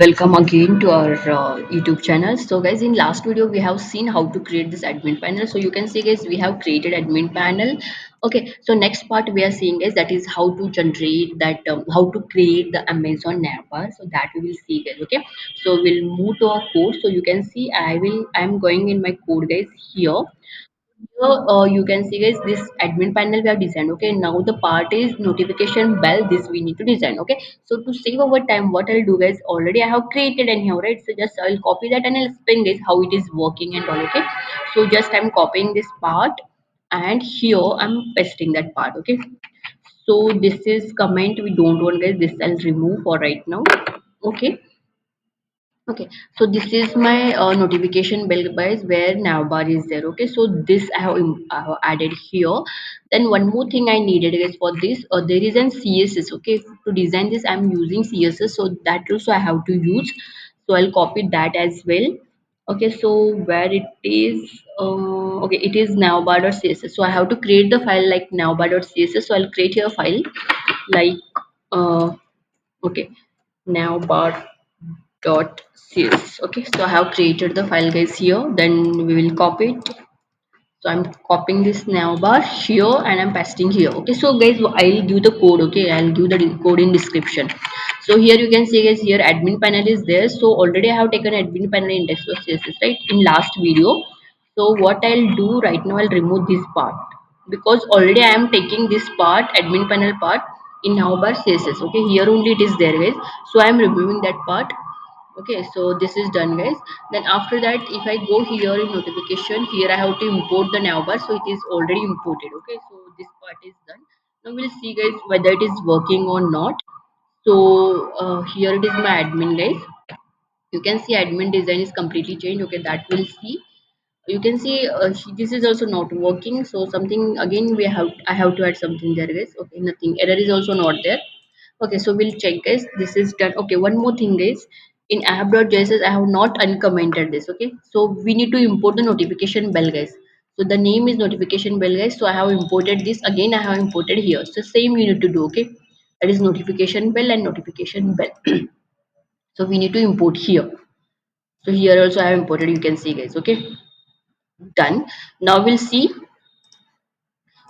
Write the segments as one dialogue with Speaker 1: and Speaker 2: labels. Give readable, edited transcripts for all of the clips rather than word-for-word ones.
Speaker 1: Welcome again to our YouTube channel. So guys, in last video we have seen how to create this admin panel. So you can see guys, we have created admin panel. Okay, so next part we are seeing is that is how to generate that, how to create the Amazon navbar. So that we will see guys. Okay, so we'll move to our code. So you can see I'm going in my code guys here. So you can see guys, this admin panel we have designed. Okay, now the part is notification bell. This we need to design. Okay, so to save our time, what I'll do guys, already I have created and here, right? So just I'll copy that and I'll explain guys how it is working and all. Okay, so just I'm copying this part and here I'm pasting that part. Okay, so this is comment we don't want guys. This I'll remove for right now. Okay, okay, so this is my notification bell guys where navbar is there. Okay, so this I have added here. Then one more thing I needed is for this, there is an CSS. Okay, to design this I'm using CSS, so that also I have to use. So I'll copy that as well. Okay, so where it is, okay, it is navbar.css. So I have to create the file like navbar.css. So I'll create here a file like okay, navbar dot cs. Okay, so I have created the file guys here. Then we will copy it. So I'm copying this navbar here and I'm pasting here. Okay, so guys, I'll give the code. Okay, I'll give the code in description. So here you can see guys, here admin panel is there. So already I have taken admin panel index.css, right, in last video. So what I'll do right now, I'll remove this part because already I am taking this part, admin panel part, in navbar css. Okay, here only it is there guys, so I am removing that part. Okay, so this is done guys. Then after that, if I go here in notification, here I have to import the navbar, so it is already imported. Okay, so this part is done. Now we'll see guys whether it is working or not. So here it is my admin guys. You can see admin design is completely changed. Okay, that we'll see. You can see this is also not working, so something again I have to add something there guys. Okay, nothing, error is also not there. Okay, so we'll check guys, this is done. Okay, one more thing guys, in app.js I have not uncommented this. Okay, so we need to import the notification bell guys. So the name is notification bell guys, so I have imported this. Again I have imported here, so same you need to do. Okay, that is notification bell and notification bell. So we need to import here. So here also I have imported, you can see guys. Okay, done. Now we'll see.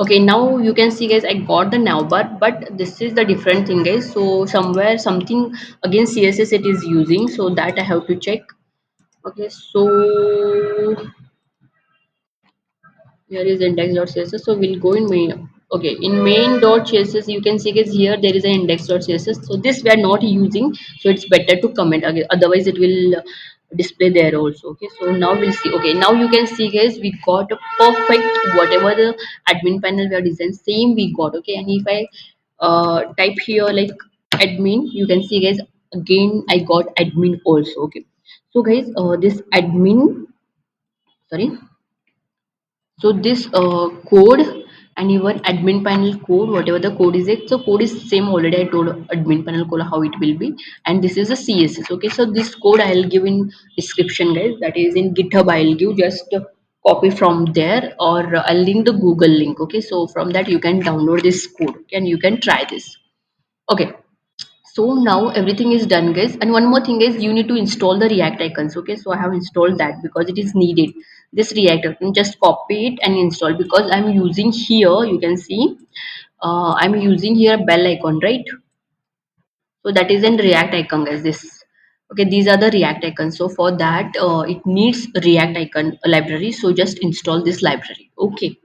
Speaker 1: Okay, now you can see guys, I got the navbar, but this is the different thing guys. So somewhere something again css it is using, so that I have to check. Okay, so here is index.css, so we'll go in main. Okay, in main.css you can see guys, here there is an index.css, so this we are not using, so it's better to comment again, otherwise it will display there also. Okay, so now we'll see. Okay, now you can see guys, we got a perfect whatever the admin panel we are designed, same we got. Okay, and if I type here like admin, you can see guys, again I got admin also. Okay, so guys, this admin, sorry, so this code and even admin panel code, whatever the code is it, so code is same. Already I told admin panel code how it will be, and this is a css. Okay, so this code I'll give in description guys, that is in GitHub. I'll give, just copy from there, or I'll link the Google link. Okay, so from that you can download this code, okay, and you can try this. Okay, so now everything is done guys, and one more thing is you need to install the React icons. Okay, so I have installed that because it is needed. This React icon, just copy it and install, because I'm using here, you can see, I'm using here bell icon, right? So that is an React icon guys, this. Okay, these are the React icons, so for that it needs React icon library, so just install this library. Okay,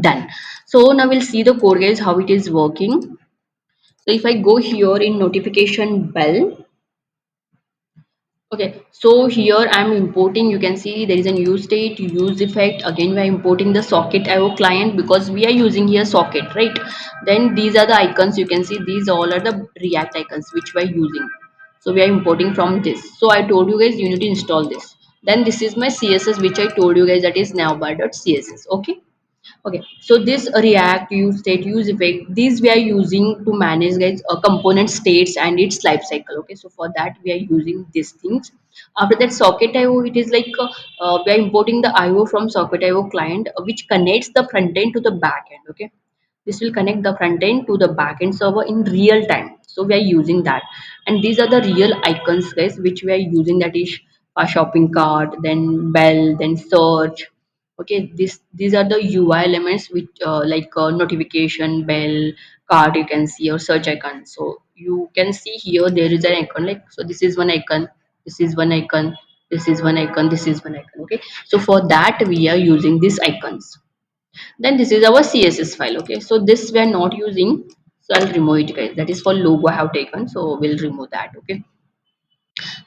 Speaker 1: done. So now we'll see the code guys, how it is working. So if I go here in notification bell. Okay, so here I'm importing, you can see there is a use state, use effect. Again, we are importing the socket IO client because we are using here socket, right? Then these are the icons, you can see these all are the React icons which we are using. So we are importing from this. So I told you guys you need to install this. Then this is my CSS which I told you guys, that is navbar.css. Okay. Okay, so this React use state, use effect, these we are using to manage guys component states and its life cycle. Okay, so for that we are using these things. After that, socket IO, it is like we are importing the IO from socket IO client, which connects the front end to the back end. Okay, this will connect the front end to the back end server in real time. So we are using that, and these are the real icons, guys, which we are using. That is a shopping cart, then bell, then search. Okay, these are the UI elements which like notification, bell, cart you can see, or search icon. So you can see here there is an icon, like, so this is one icon, this is one icon, this is one icon, this is one icon. Okay, so for that we are using these icons. Then this is our css file. Okay, so this we are not using, so I'll remove it, guys. That is for logo I have taken, so we'll remove that. Okay,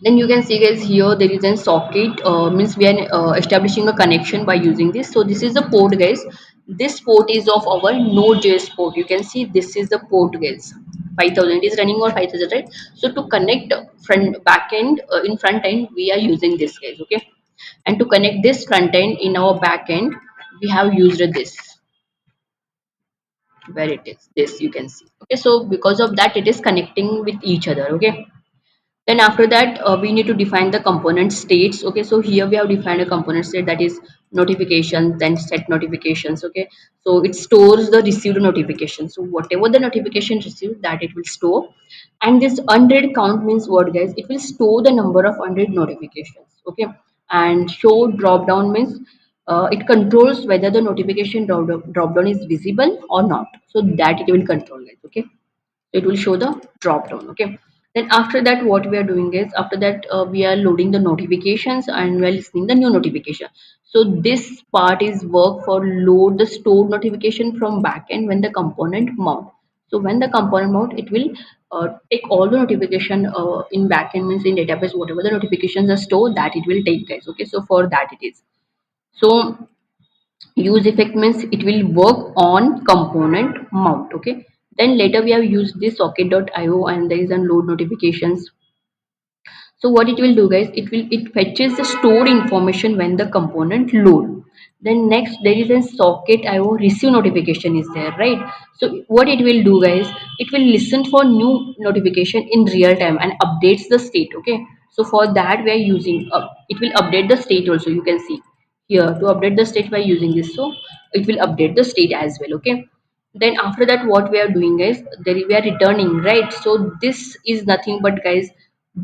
Speaker 1: then you can see, guys, here there is a socket, means we are establishing a connection by using this. So this is the port, guys. This port is of our Node.js port. You can see this is the port, guys. 5000 is running, or 5000, right? So to connect front back end, in front end we are using this, guys. Okay, and to connect this front end in our back end we have used this, where it is this, you can see. Okay, so because of that it is connecting with each other. Okay, then after that we need to define the component states. Okay, so here we have defined a component state, that is notifications, then set notifications. Okay, so it stores the received notification, so whatever the notification received, that it will store. And this unread count means what, guys? It will store the number of unread notifications. Okay, and show drop down means it controls whether the notification drop down is visible or not, so that it will control, guys. Okay, it will show the drop down. Okay, then after that what we are doing is, after that we are loading the notifications and we are listening the new notification. So this part is work for load the stored notification from backend when the component mount. So when the component mount, it will take all the notification in backend, means in database, whatever the notifications are stored, that it will take, guys. Okay, so for that it is. So use effect means it will work on component mount. Okay, then later we have used this socket.io, and there is a load notifications. So what it will do, guys, it fetches the stored information when the component load. Then next there is a socket IO receive notification is there, right? So what it will do, guys, it will listen for new notification in real time and updates the state. Okay, so for that we are using it will update the state also. You can see here to update the state by using this, so it will update the state as well. Okay, then after that what we are doing is, there we are returning, right? So this is nothing but, guys,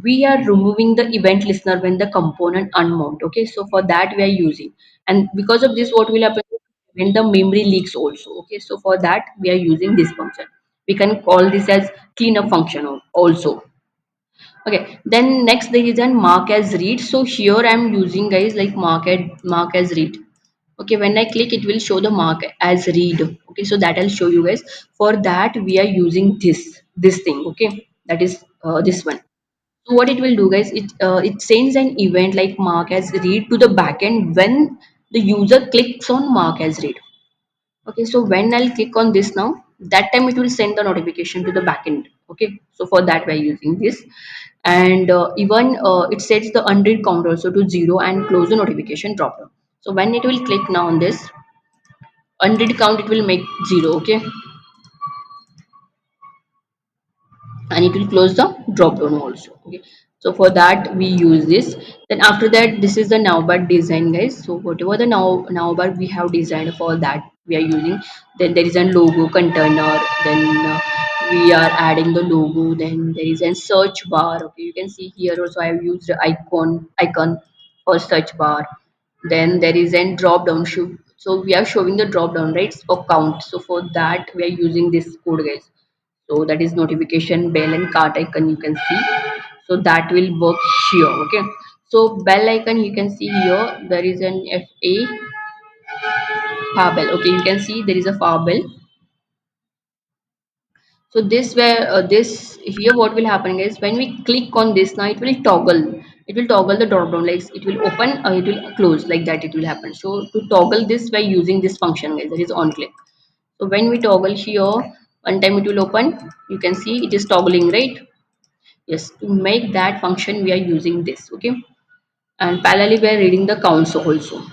Speaker 1: we are removing the event listener when the component unmount. Okay, so for that we are using, and because of this what will happen when the memory leaks also. Okay, so for that we are using this function. We can call this as cleanup function also. Okay, then next there is an mark as read. So here I am using, guys, like mark as read. Okay, when I click it will show the mark as read. Okay, so that I'll show you, guys. For that we are using this thing. Okay, that is this one. So what it will do, guys, it sends an event like mark as read to the backend when the user clicks on mark as read. Okay, so when I'll click on this now, that time it will send the notification to the backend. Okay, so for that we're using this. And even it sets the unread count also to 0 and close the notification drop down. So when it will click now on this unread count, it will make 0. Okay, and it will close the drop down also. Okay, so for that we use this. Then after that, this is the navbar design, guys. So whatever the navbar we have designed, for that we are using. Then there is a logo container, then we are adding the logo. Then there is a search bar. Okay, you can see here also I have used the icon for search bar. Then there is a drop down shoe, so we are showing the drop down, right, for count. So for that we are using this code, guys. So that is notification bell and cart icon, you can see. So that will work here. Okay, so bell icon, you can see here there is an fa far bell. Okay, you can see there is a far bell. So this where this here what will happen is, when we click on this now, it will toggle the drop down, like it will open or it will close, like that it will happen. So to toggle this by using this function, guys, that is on click. So when we toggle here, one time it will open, you can see it is toggling, right? Yes, to make that function we are using this. Okay, and parallelly we are reading the counts also.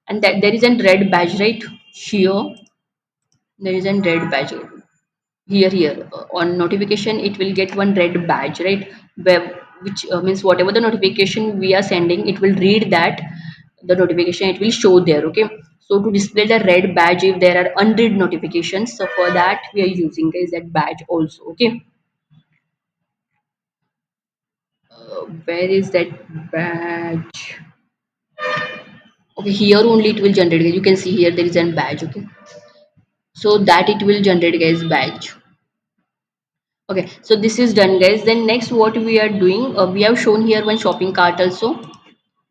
Speaker 1: And that there is a red badge, right? Here there is a red badge. Here on notification it will get one red badge, right? Where which means whatever the notification we are sending, it will read that the notification, it will show there. Okay, so to display the red badge if there are unread notifications, so for that we are using, guys, that badge also. Okay, where is that badge? Okay, here only it will generate, guys. You can see here there is a badge. Okay, so that it will generate, guys, badge. Okay, so this is done, guys. Then next what we are doing, we have shown here one shopping cart also.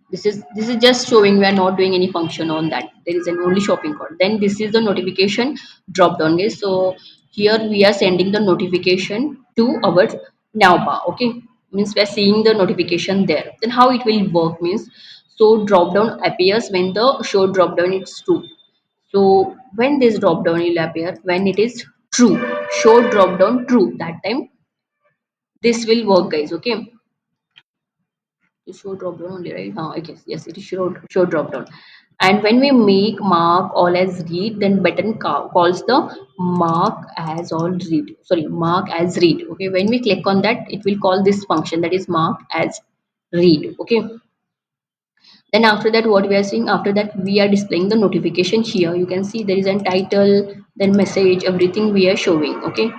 Speaker 1: This is just showing, we are not doing any function on that. There is an only shopping cart. Then this is the notification drop down, guys. So here we are sending the notification to our now bar. Okay, means we are seeing the notification there. Then how it will work means, so drop down appears when the show drop down is true. So when this drop down will appear when it is true, show drop down true, that time this will work, guys. Okay, show drop down only, right? Okay, yes, it is show drop down. And when we make mark all as read, then button calls the mark as all read. Sorry, mark as read. Okay, when we click on that, it will call this function, that is mark as read. Okay. Then after that, what we are seeing after that, we are displaying the notification here. You can see there is a title, then message, everything we are showing. Okay,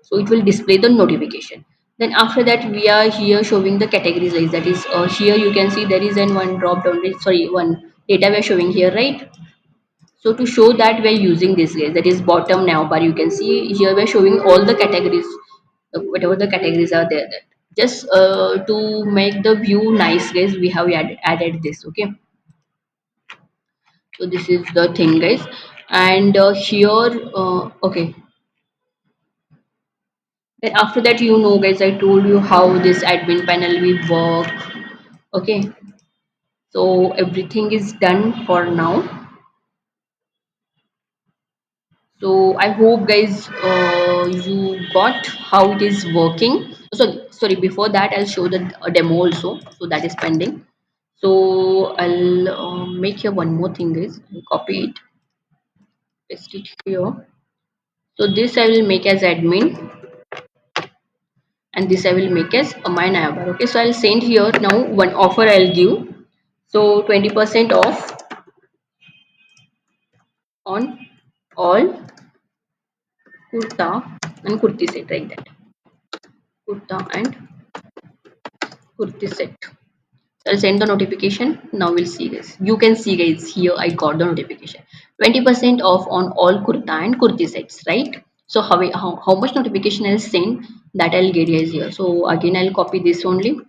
Speaker 1: so it will display the notification. Then after that we are here showing the categories list, that is here you can see there is an one drop down, sorry, one data we are showing here, right? So to show that we are using this, guys, that is bottom now bar, you can see here we are showing all the categories, whatever the categories are there, that just to make the view nice, guys, we have added this. Okay, so this is the thing, guys. And here okay, then after that, guys, I told you how this admin panel will work. Okay, so everything is done for now. So I hope, guys, you got how it is working. Sorry. Before that, I'll show the demo also. So that is pending. So I'll make here one more thing, guys. I'll copy it, paste it here. So this I will make as admin, and this I will make as my neighbor. Okay, so I'll send here now one offer I'll give. So 20% off on all kurta and kurti set, like that. Kurta and kurti set. So I'll send the notification. Now we'll see, guys. You can see, guys, here I got the notification. 20% off on all kurta and kurti sets, right? So how much notification I'll send, that I'll get, guys, here. So again I'll copy this only.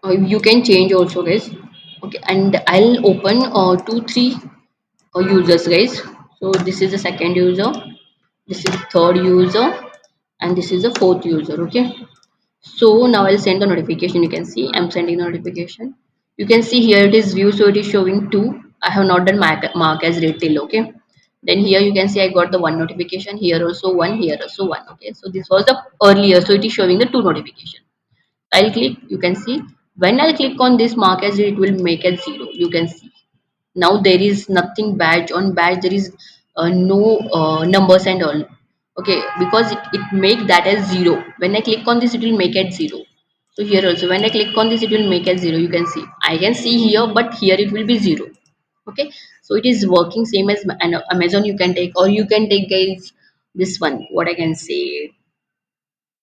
Speaker 1: You can change also, guys. Okay, and I'll open 2 3 users, guys. So this is the second user, this is the third user, and this is the fourth user. Okay, so now I'll send the notification. You can see I'm sending the notification. You can see here it is view, so it is showing 2. I have not done mark as read till. Okay, then here you can see I got the one notification, here also one, here also one. Okay, so this was the earlier, so it is showing the 2 notification. I'll click, you can see when I'll click on this mark as read, it will make it 0. You can see now there is nothing badge on badge, there is no numbers and all. Okay, because it make that as 0. When I click on this, it will make it 0. So here also when I click on this, it will make it 0. You can see I can see here, but here it will be 0. Okay, so it is working same as Amazon. You can take, or you can take, guys, this one, what I can say,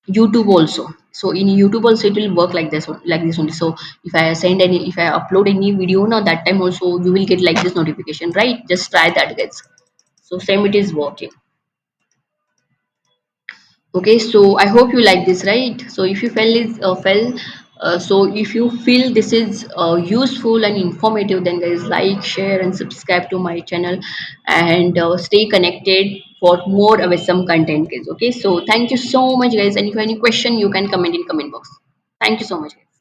Speaker 1: YouTube also. So in YouTube also it will work like this like this only. So if I upload any video now, that time also you will get like this notification, right? Just try that, guys. So same it is working. Okay, so I hope you like this, right? So if you so if you feel this is useful and informative, then guys, like, share, and subscribe to my channel, and stay connected for more awesome content, guys. Okay, so thank you so much, guys, and if you have any question, you can comment in comment box. Thank you so much, guys.